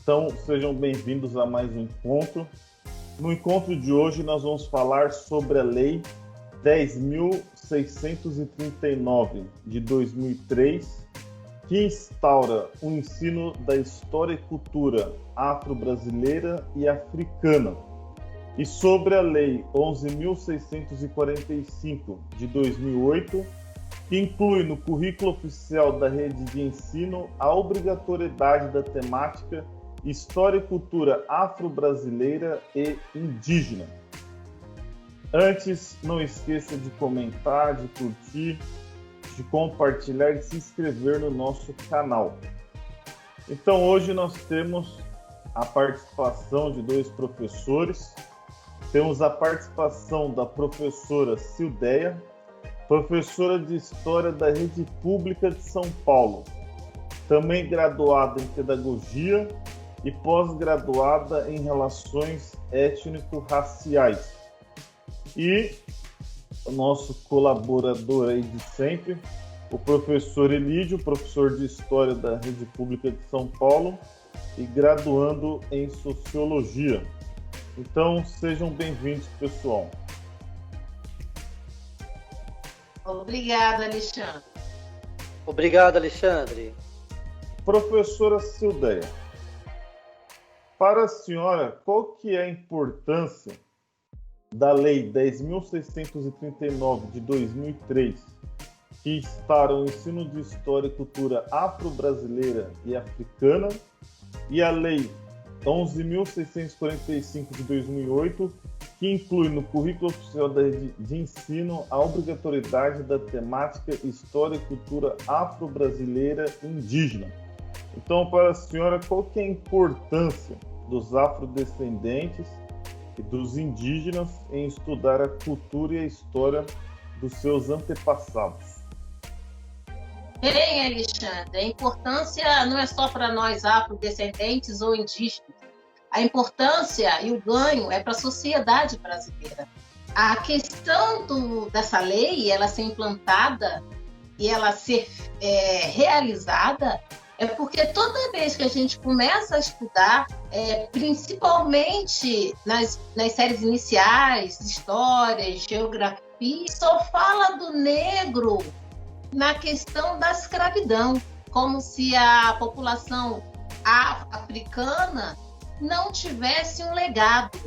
Então, sejam bem-vindos a mais um encontro. No encontro de hoje, nós vamos falar sobre a Lei 10.639 de 2003, que instaura o ensino da história e cultura afro-brasileira e africana, e sobre a Lei 11.645 de 2008, que inclui no currículo oficial da rede de ensino a obrigatoriedade da temática História e Cultura Afro-Brasileira e Indígena. Antes, não esqueça de comentar, de curtir, de compartilhar e se inscrever no nosso canal. Então, hoje nós temos a participação de dois professores. Temos a participação da professora Sildeia, professora de História da Rede Pública de São Paulo, também graduada em Pedagogia e pós-graduada em Relações Étnico-Raciais. E o nosso colaborador aí de sempre, o professor Elídio, professor de História da Rede Pública de São Paulo e graduando em Sociologia. Então, sejam bem-vindos, pessoal. Obrigada, Alexandre. Obrigado, Alexandre. Professora Sildeia, para a senhora, qual que é a importância da Lei 10.639 de 2003, que instaura o ensino de História e Cultura afro-brasileira e africana, e a Lei 11.645 de 2008, que inclui no currículo oficial da rede de ensino a obrigatoriedade da temática História e Cultura afro-brasileira e indígena? Então, para a senhora, qual que é a importância dos afrodescendentes e dos indígenas em estudar a cultura e a história dos seus antepassados? Bem, Alexandre, a importância não é só para nós afrodescendentes ou indígenas. A importância e o ganho é para a sociedade brasileira. A questão dessa lei, ela ser implantada e ela ser realizada, é porque toda vez que a gente começa a estudar, principalmente nas séries iniciais, história, geografia, só fala do negro na questão da escravidão, como se a população africana não tivesse um legado.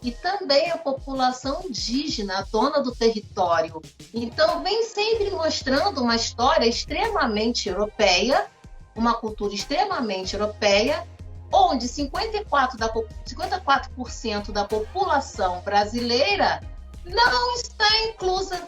E também a população indígena, a dona do território. Então, vem sempre mostrando uma história extremamente europeia, uma cultura extremamente europeia, onde 54% da população brasileira não está inclusa.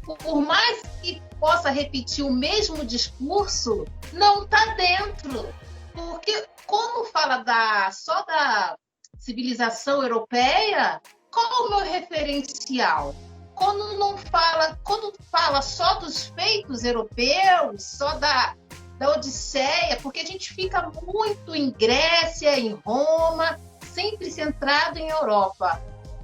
Por mais que possa repetir o mesmo discurso, não está dentro. Porque, como fala só da civilização europeia, qual o meu referencial? Quando fala só dos feitos europeus, só da Odisseia, porque a gente fica muito em Grécia, em Roma, sempre centrado em Europa.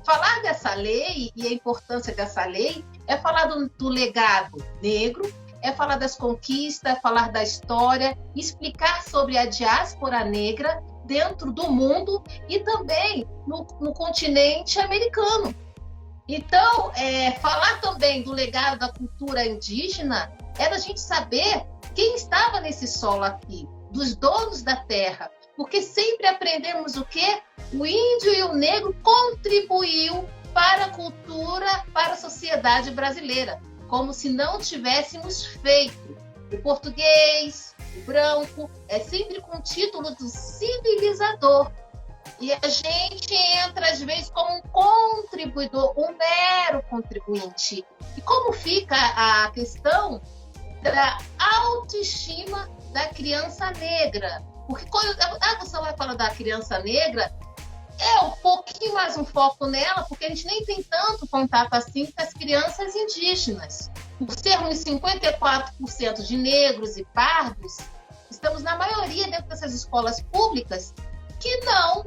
Falar dessa lei e a importância dessa lei é falar do legado negro, é falar das conquistas, é falar da história, explicar sobre a diáspora negra dentro do mundo e também no continente americano. Então, falar também do legado da cultura indígena é da gente saber quem estava nesse solo aqui, dos donos da terra, porque sempre aprendemos o quê? O índio e o negro contribuiu para a cultura, para a sociedade brasileira, como se não tivéssemos feito. O português, o branco, é sempre com o título do civilizador. E a gente entra, às vezes, como um contribuidor, um mero contribuinte. E como fica a questão da autoestima da criança negra? Porque quando você vai falar da criança negra, um pouquinho mais um foco nela, porque a gente nem tem tanto contato assim com as crianças indígenas. Por sermos 54% de negros e pardos, estamos na maioria dentro dessas escolas públicas que não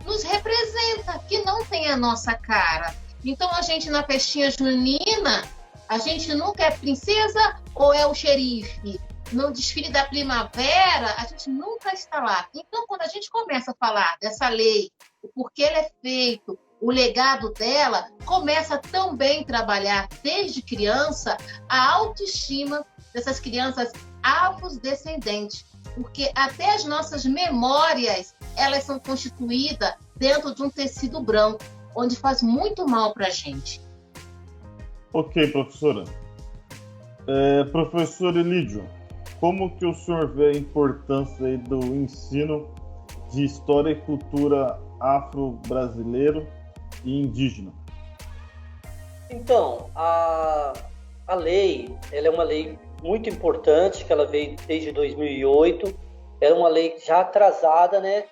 nos representa, que não tem a nossa cara. Então a gente na festinha junina, a gente nunca é princesa ou é o xerife? no desfile da primavera, a gente nunca está lá. Então, quando a gente começa a falar dessa lei, o porquê ela é feito, o legado dela, começa também a trabalhar desde criança a autoestima dessas crianças afrodescendentes, porque até as nossas memórias, elas são constituídas dentro de um tecido branco, onde faz muito mal para a gente. Ok, professora. Professor Elídio, como que o senhor vê a importância aí do ensino de história e cultura afro-brasileiro e indígena? Então, a lei, ela é uma lei muito importante, que ela veio desde 2008. Era uma lei já atrasada, né?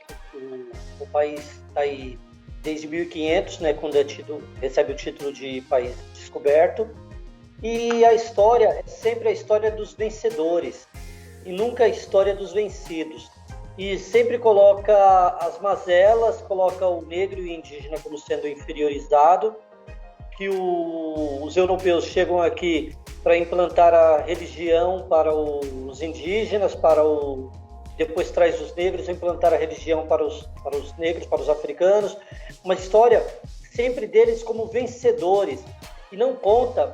O país está aí desde 1500, né? Quando recebe o título de país descoberto. E a história é sempre a história dos vencedores e nunca a história dos vencidos. E sempre coloca as mazelas, coloca o negro e o indígena como sendo inferiorizado, que os europeus chegam aqui para implantar a religião para os indígenas, depois traz os negros, implantar a religião para os negros, para os africanos. Uma história sempre deles como vencedores. E não conta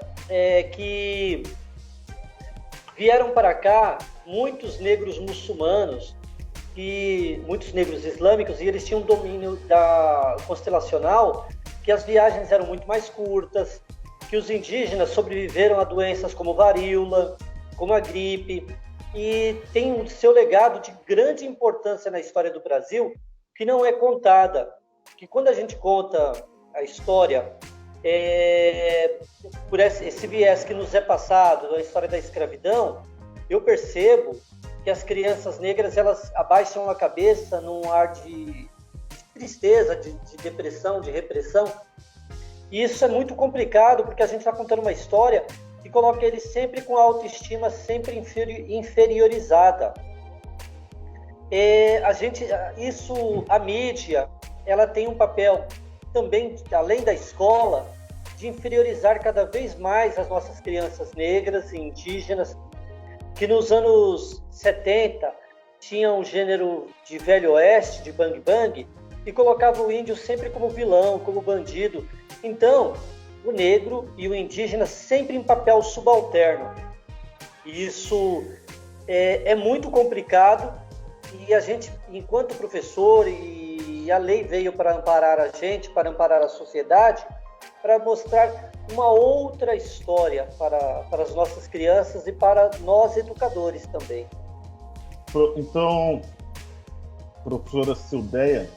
que vieram para cá muitos negros muçulmanos, e muitos negros islâmicos, e eles tinham um domínio constelacional, que as viagens eram muito mais curtas, que os indígenas sobreviveram a doenças como varíola, como a gripe, e tem o seu legado de grande importância na história do Brasil, que não é contada. Que quando a gente conta a história, por esse viés que nos é passado, a história da escravidão, eu percebo que as crianças negras, elas abaixam a cabeça num ar de tristeza, de depressão, de repressão. E isso é muito complicado, porque a gente está contando uma história que coloca eles sempre com a autoestima sempre inferiorizada. A mídia, ela tem um papel também, além da escola, de inferiorizar cada vez mais as nossas crianças negras e indígenas, que nos anos 70 tinham um gênero de Velho Oeste, de Bang Bang, e colocava o índio sempre como vilão, como bandido. Então, o negro e o indígena sempre em papel subalterno. E isso é muito complicado, e a gente, enquanto professor, e a lei veio para amparar a gente, para amparar a sociedade, para mostrar uma outra história para as nossas crianças e para nós educadores também. Então, professora Sildeia,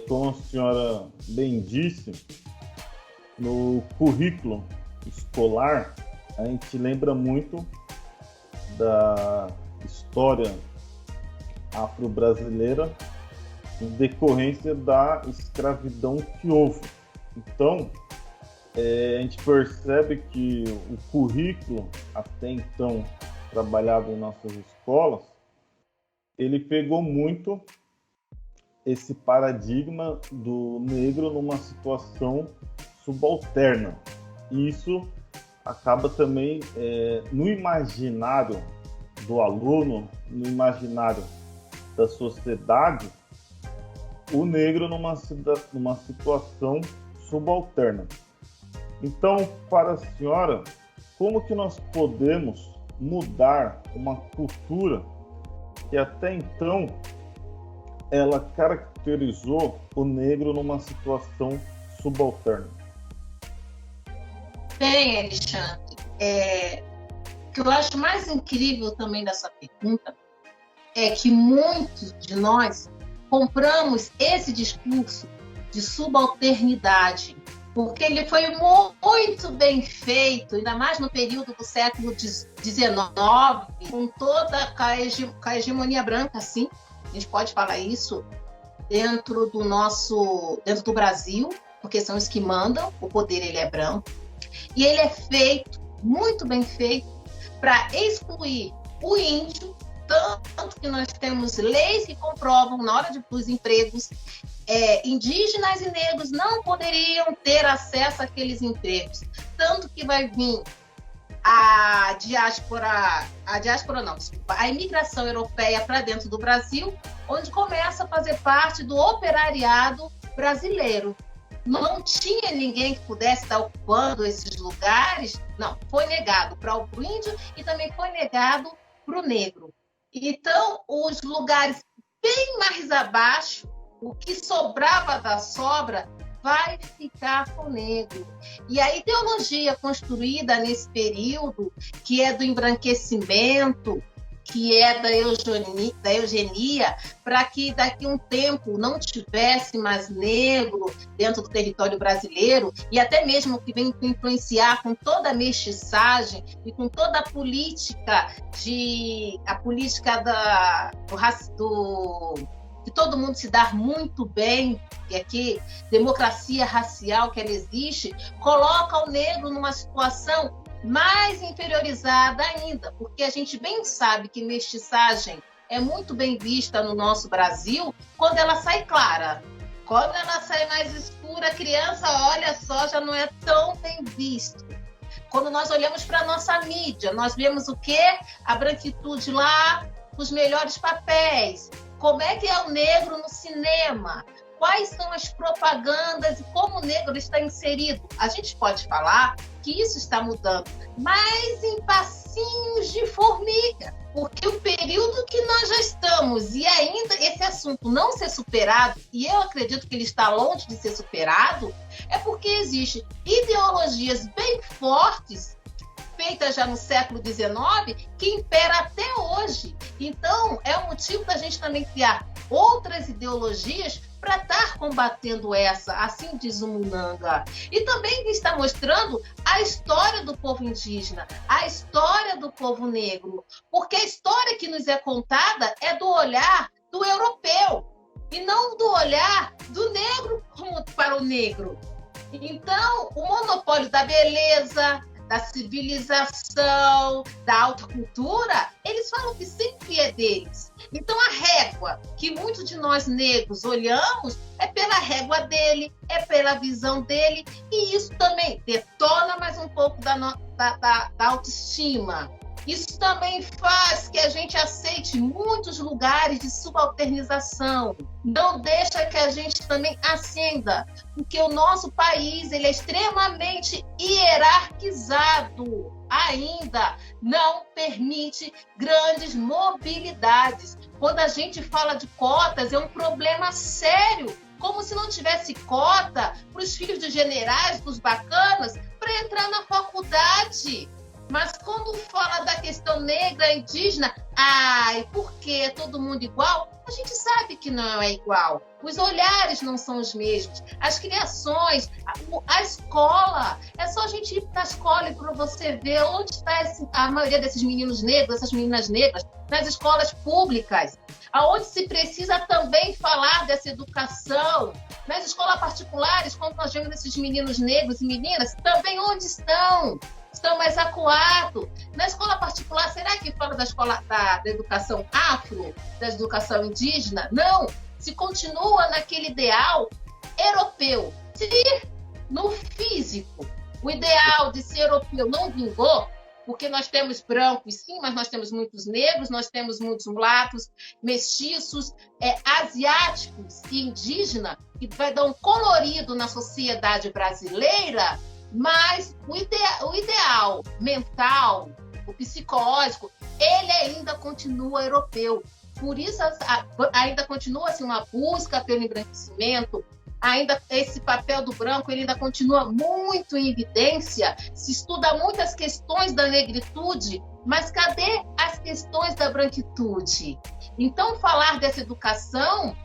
como a senhora bem disse, no currículo escolar a gente lembra muito da história afro-brasileira em decorrência da escravidão que houve. Então, a gente percebe que o currículo, até então trabalhado em nossas escolas, ele pegou muito esse paradigma do negro numa situação subalterna. E isso acaba também no imaginário do aluno, no imaginário da sociedade, o negro numa situação subalterna. Então, para a senhora, como que nós podemos mudar uma cultura que até então ela caracterizou o negro numa situação subalterna? Bem, Alexandre, o que eu acho mais incrível também dessa pergunta é que muitos de nós compramos esse discurso de subalternidade, porque ele foi muito bem feito, ainda mais no período do século XIX, com toda a hegemonia branca, assim, a gente pode falar isso, dentro do Brasil, porque são os que mandam, o poder ele é branco, e ele é feito, muito bem feito, para excluir o índio, tanto que nós temos leis que comprovam, na hora dos empregos, indígenas e negros não poderiam ter acesso àqueles empregos. Tanto que vai vir a diáspora não, desculpa, a imigração europeia para dentro do Brasil, onde começa a fazer parte do operariado brasileiro. Não tinha ninguém que pudesse estar ocupando esses lugares, não, foi negado para o índio e também foi negado para o negro. Então, os lugares bem mais abaixo, o que sobrava da sobra, vai ficar com o negro. E a ideologia construída nesse período, que é do embranquecimento, que é da eugenia, para que daqui a um tempo não tivesse mais negro dentro do território brasileiro, e até mesmo que vem influenciar com toda a mestiçagem e com toda a política que todo mundo se dá muito bem, que aqui, democracia racial que ela existe, coloca o negro numa situação mais inferiorizada ainda, porque a gente bem sabe que mestiçagem é muito bem vista no nosso Brasil quando ela sai clara. Quando ela sai mais escura, a criança, olha só, já não é tão bem visto. Quando nós olhamos para a nossa mídia, nós vemos o quê? A branquitude lá, os melhores papéis. Como é que é o negro no cinema? Quais são as propagandas e como o negro está inserido? A gente pode falar que isso está mudando, mas em passinhos de formiga, porque o período que nós já estamos e ainda esse assunto não ser superado, e eu acredito que ele está longe de ser superado, é porque existem ideologias bem fortes feitas já no século XIX, que impera até hoje. Então, é um motivo da gente também criar outras ideologias para estar combatendo essa, assim diz o Munanga. E também está mostrando a história do povo indígena, a história do povo negro, porque a história que nos é contada é do olhar do europeu, e não do olhar do negro como para o negro. Então, o monopólio da beleza, da civilização, da alta cultura, eles falam que sempre é deles. Então, a régua que muitos de nós negros olhamos é pela régua dele, é pela visão dele, e isso também detona mais um pouco da autoestima. Isso também faz que a gente aceite muitos lugares de subalternização. Não deixa que a gente também ascenda, porque o nosso país ele é extremamente hierarquizado. Ainda não permite grandes mobilidades. Quando a gente fala de cotas, é um problema sério. Como se não tivesse cota para os filhos de generais, dos bacanas, para entrar na faculdade. Mas quando fala da questão negra, indígena, por que é todo mundo igual? A gente sabe que não é igual. Os olhares não são os mesmos. As criações, a escola. É só a gente ir para a escola e para você ver onde está a maioria desses meninos negros, essas meninas negras, nas escolas públicas. Aonde se precisa também falar dessa educação. Nas escolas particulares, quando nós vemos esses meninos negros e meninas, também onde estão? Estão mais acuados. Na escola particular, será que fala da escola da educação afro, da educação indígena? Não, se continua naquele ideal europeu. Se no físico o ideal de ser europeu não vingou, porque nós temos brancos sim, mas nós temos muitos negros, nós temos muitos mulatos, mestiços, asiáticos e indígenas, que vai dar um colorido na sociedade brasileira. Mas o ideal mental, o psicológico, ele ainda continua europeu. Por isso, ainda continua-se uma busca pelo embranquecimento, ainda esse papel do branco ele ainda continua muito em evidência. Se estuda muitas questões da negritude, mas cadê as questões da branquitude? Então, falar dessa educação,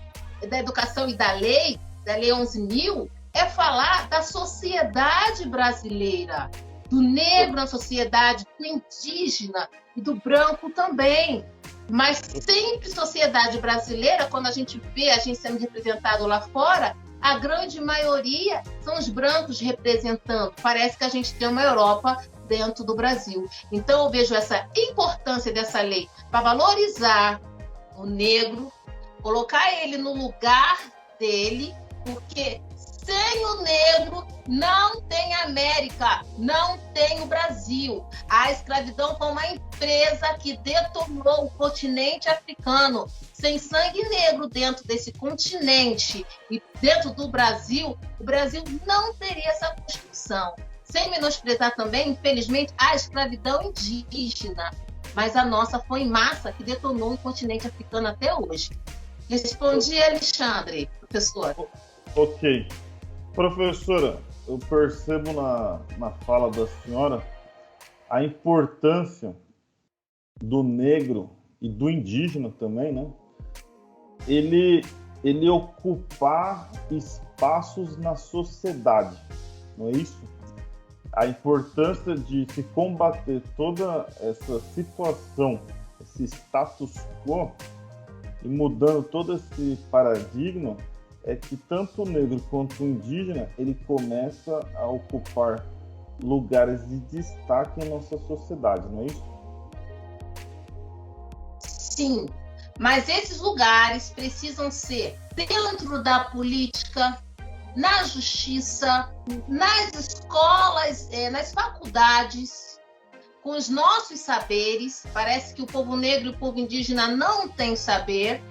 da educação e da lei 11.000, é falar da sociedade brasileira, do negro na sociedade, do indígena e do branco também. Mas sempre sociedade brasileira, quando a gente vê a gente sendo representado lá fora, a grande maioria são os brancos representando. Parece que a gente tem uma Europa dentro do Brasil. Então eu vejo essa importância dessa lei para valorizar o negro, colocar ele no lugar dele, porque sem o negro não tem América, não tem o Brasil. A escravidão foi uma empresa que detonou o continente africano. Sem sangue negro dentro desse continente e dentro do Brasil, o Brasil não teria essa construção. Sem menosprezar também, infelizmente, a escravidão indígena. Mas a nossa foi em massa que detonou o continente africano até hoje. Respondi, Alexandre, professora. Ok. Professora, eu percebo na fala da senhora a importância do negro e do indígena também, né? Ele ocupar espaços na sociedade, não é isso? A importância de se combater toda essa situação, esse status quo, e mudando todo esse paradigma, é que tanto o negro quanto o indígena, ele começa a ocupar lugares de destaque em nossa sociedade, não é isso? Sim, mas esses lugares precisam ser dentro da política, na justiça, nas escolas, nas faculdades, com os nossos saberes. Parece que o povo negro e o povo indígena não tem saber,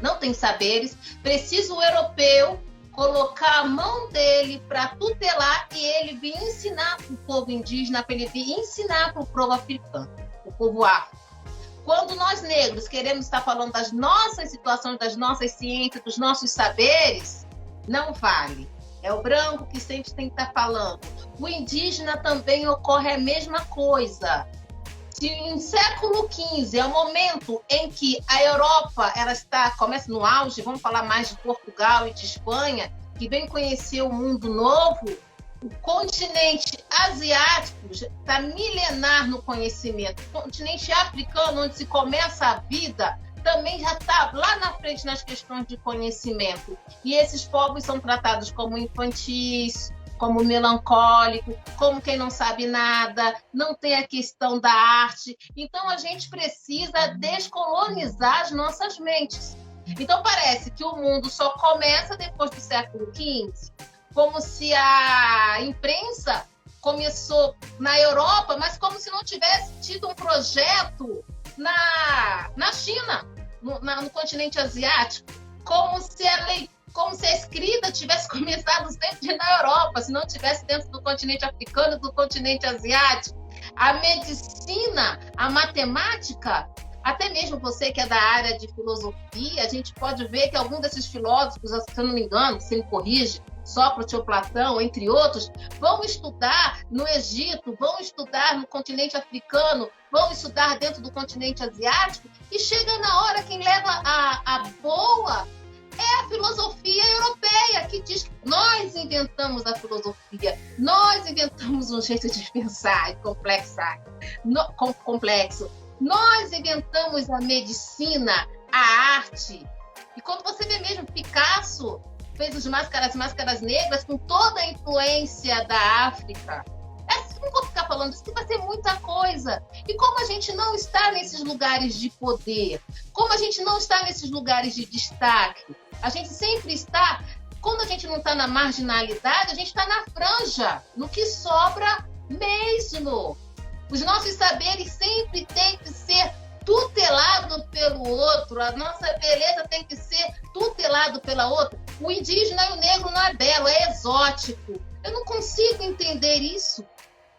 não tem saberes. Precisa o europeu colocar a mão dele para tutelar e ele vir ensinar para o povo indígena, para ele vir ensinar para o povo africano, o povo afro. Quando nós negros queremos estar falando das nossas situações, das nossas ciências, dos nossos saberes, não vale. É o branco que sempre tem que estar falando. O indígena também ocorre a mesma coisa. Se em século XV é o momento em que a Europa começa no auge, vamos falar mais de Portugal e de Espanha, que vem conhecer o mundo novo, o continente asiático está milenar no conhecimento. O continente africano, onde se começa a vida, também já está lá na frente nas questões de conhecimento. E esses povos são tratados como infantis, como melancólicos, como quem não sabe nada, não tem a questão da arte. Então, a gente precisa descolonizar as nossas mentes. Então, parece que o mundo só começa depois do século XV, como se a imprensa começou na Europa, mas como se não tivesse tido um projeto na China, no continente asiático, como se a escrita tivesse começado sempre na Europa, se não tivesse dentro do continente africano, do continente asiático. A medicina, a matemática, até mesmo você que é da área de filosofia, a gente pode ver que algum desses filósofos, se eu não me engano, se me corrige, Sócrates ou Platão, entre outros, vão estudar no Egito, vão estudar no continente africano, vão estudar dentro do continente asiático, e chega na hora quem leva a boa é a filosofia europeia, que diz que nós inventamos a filosofia, nós inventamos um jeito de pensar e complexo, nós inventamos a medicina, a arte. E quando você vê mesmo Picasso fez as máscaras negras com toda a influência da África. Não vou ficar falando isso, vai ser muita coisa. E como a gente não está nesses lugares de poder, como a gente não está nesses lugares de destaque, a gente sempre está, quando a gente não está na marginalidade, a gente está na franja, no que sobra mesmo. Os nossos saberes sempre têm que ser tutelado pelo outro, a nossa beleza tem que ser tutelado pela outra. O indígena e o negro não é belo, é exótico. Eu não consigo entender isso.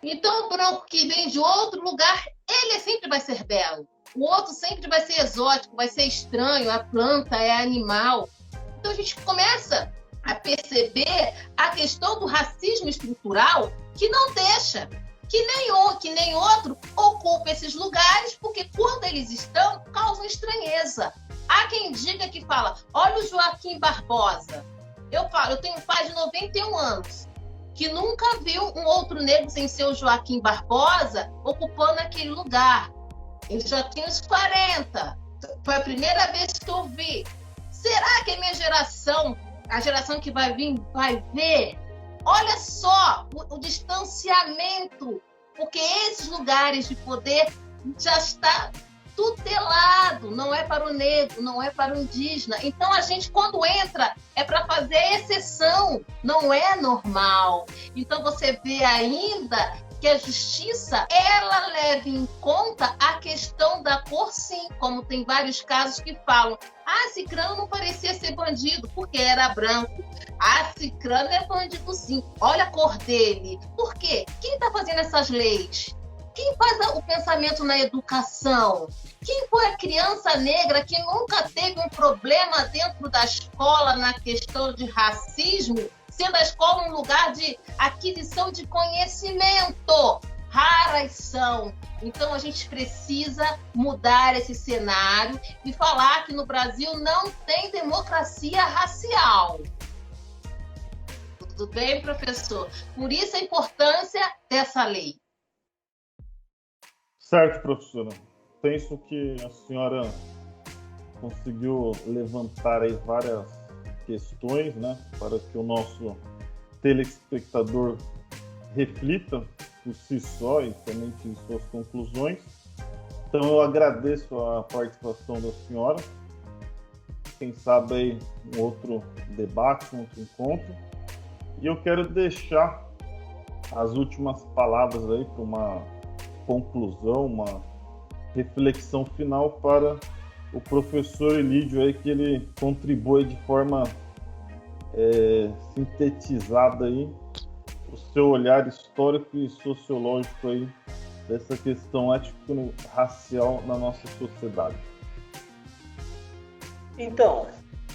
Então, o branco que vem de outro lugar, ele sempre vai ser belo. O outro sempre vai ser exótico, vai ser estranho, a planta é animal. Então, a gente começa a perceber a questão do racismo estrutural que não deixa que nem outro ocupa esses lugares, porque quando eles estão, causam estranheza. Há quem diga que fala, olha o Joaquim Barbosa. Eu tenho um pai de 91 anos, que nunca viu um outro negro sem ser o Joaquim Barbosa ocupando aquele lugar. Ele já tinha uns 40. Foi a primeira vez que eu vi. Será que a minha geração, a geração que vai vir, vai ver? Olha só o distanciamento, porque esses lugares de poder já está tutelado, não é para o negro, não é para o indígena. Então, a gente, quando entra, é para fazer exceção, não é normal. Então, você vê ainda que a justiça, ela leva em conta a questão da cor, sim, como tem vários casos que falam, Cicrano não parecia ser bandido porque era branco. Cicrano é bandido, sim. Olha a cor dele. Por quê? Quem está fazendo essas leis? Quem faz o pensamento na educação? Quem foi a criança negra que nunca teve um problema dentro da escola na questão de racismo, sendo a escola um lugar de aquisição de conhecimento? Raras são. Então, a gente precisa mudar esse cenário e falar que no Brasil não tem democracia racial. Tudo bem, professor? Por isso a importância dessa lei. Certo, professora. Penso que a senhora conseguiu levantar aí várias questões, né, para que o nosso telespectador reflita por si só e também tire suas conclusões. Então, eu agradeço a participação da senhora. Quem sabe aí um outro debate, um outro encontro. E eu quero deixar as últimas palavras aí para uma conclusão, uma reflexão final para o professor Elídio aí, que ele contribui de forma sintetizada aí o seu olhar histórico e sociológico aí dessa questão étnico-racial na nossa sociedade. Então,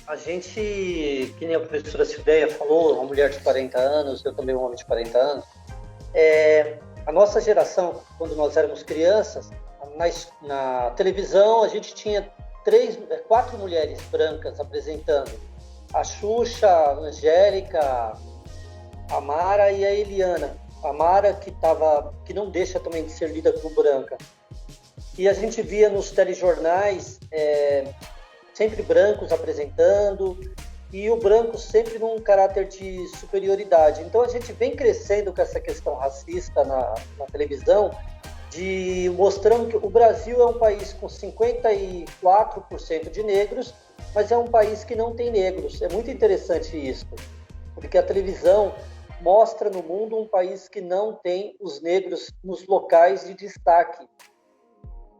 a gente, que nem a professora Silvéia falou, uma mulher de 40 anos, eu também um homem de 40 anos, a nossa geração, quando nós éramos crianças, na televisão a gente tinha 4 mulheres brancas apresentando. A Xuxa, a Angélica, a Mara e a Eliana. A Mara, que não deixa também de ser lida como branca. E a gente via nos telejornais sempre brancos apresentando, e o branco sempre num caráter de superioridade. Então a gente vem crescendo com essa questão racista na televisão, mostrando que o Brasil é um país com 54% de negros, mas é um país que não tem negros. É muito interessante isso, porque a televisão mostra no mundo um país que não tem os negros nos locais de destaque.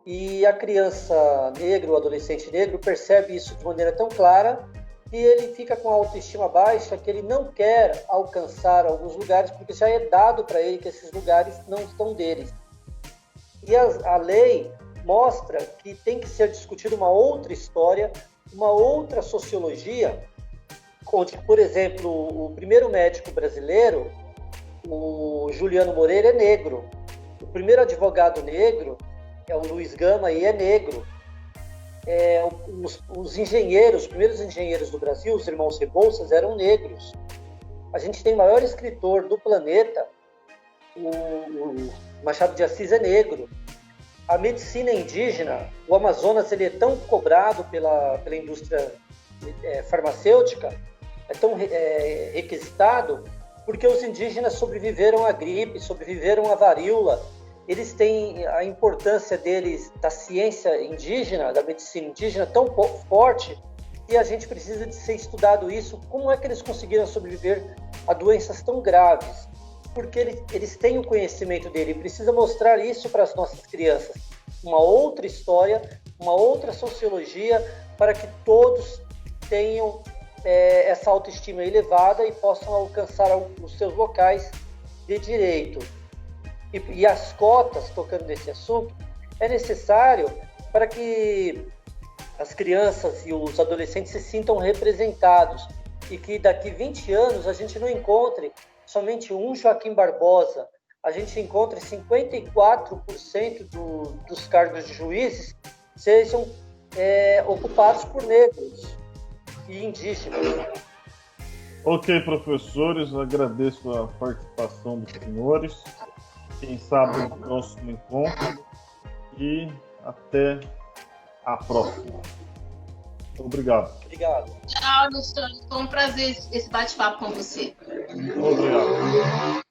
E a criança negra, o adolescente negro, percebe isso de maneira tão clara que ele fica com a autoestima baixa, que ele não quer alcançar alguns lugares, porque já é dado para ele que esses lugares não são deles. E a lei mostra que tem que ser discutida uma outra história, uma outra sociologia, onde, por exemplo, o primeiro médico brasileiro, o Juliano Moreira, é negro. O primeiro advogado negro é o Luiz Gama e é negro. Os primeiros engenheiros do Brasil, os irmãos Rebouças, eram negros. A gente tem o maior escritor do planeta, o Machado de Assis, é negro. A medicina indígena, o Amazonas, ele é tão cobrado pela indústria farmacêutica, é tão requisitado, porque os indígenas sobreviveram à gripe, sobreviveram à varíola. Eles têm a importância deles, da ciência indígena, da medicina indígena, tão forte, que a gente precisa de ser estudado isso. Como é que eles conseguiram sobreviver a doenças tão graves? Porque eles têm o conhecimento dele. Precisa mostrar isso para as nossas crianças. Uma outra história, uma outra sociologia, para que todos tenham essa autoestima elevada e possam alcançar os seus locais de direito. E as cotas, tocando nesse assunto, é necessário para que as crianças e os adolescentes se sintam representados e que daqui 20 anos a gente não encontre somente um Joaquim Barbosa, a gente encontre 54% dos cargos de juízes sejam ocupados por negros e indígenas. Ok, professores, agradeço a participação dos senhores. Quem sabe no próximo encontro e até a próxima. Obrigado. Obrigado. Tchau, Luciano. Foi um prazer esse bate-papo com você. Obrigado.